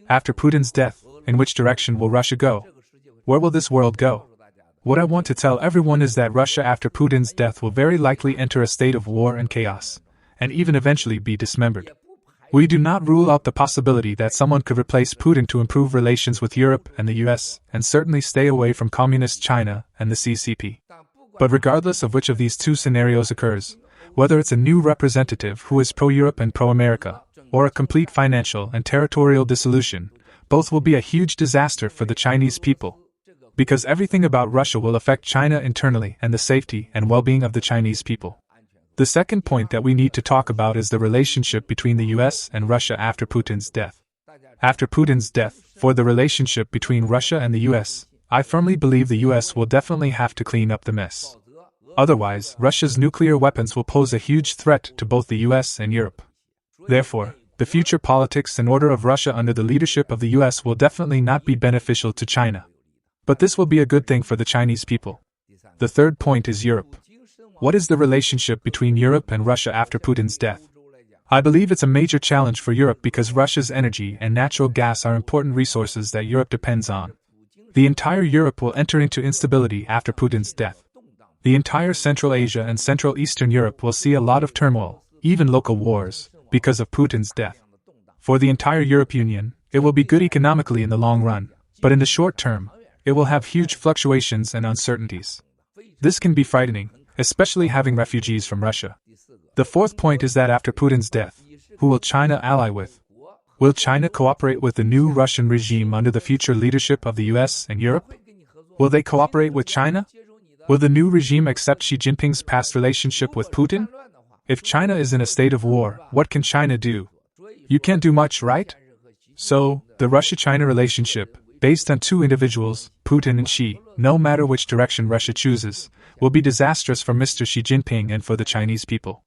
After Putin's death, in which direction will Russia go? Where will this world go? What I want to tell everyone is that Russia after Putin's death will very likely enter a state of war and chaos, and even eventually be dismembered. We do not rule out the possibility that someone could replace Putin to improve relations with Europe and the US, and certainly stay away from communist China and the CCP. But regardless of which of these two scenarios occurs, whether it's a new representative who is pro-Europe and pro-America, or a complete financial and territorial dissolution, both will be a huge disaster for the Chinese people. Because everything about Russia will affect China internally and the safety and well-being of the Chinese people. The second point that we need to talk about is the relationship between the US and Russia after Putin's death. After Putin's death, for the relationship between Russia and the US, I firmly believe the US will definitely have to clean up the mess. Otherwise, Russia's nuclear weapons will pose a huge threat to both the US and Europe. Therefore, the future politics and order of Russia under the leadership of the US will definitely not be beneficial to China. But this will be a good thing for the Chinese people. The third point is Europe. What is the relationship between Europe and Russia after Putin's death? I believe it's a major challenge for Europe because Russia's energy and natural gas are important resources that Europe depends on. The entire Europe will enter into instability after Putin's death. The entire Central Asia and Central Eastern Europe will see a lot of turmoil, even local wars, because of Putin's death. For the entire European Union, it will be good economically in the long run, but in the short term, it will have huge fluctuations and uncertainties. This can be frightening, especially having refugees from Russia. The fourth point is that after Putin's death, who will China ally with? Will China cooperate with the new Russian regime under the future leadership of the US and Europe? Will they cooperate with China? Will the new regime accept Xi Jinping's past relationship with Putin? If China is in a state of war, what can China do? You can't do much, right? So, the Russia-China relationship, based on two individuals, Putin and Xi, no matter which direction Russia chooses, will be disastrous for Mr. Xi Jinping and for the Chinese people.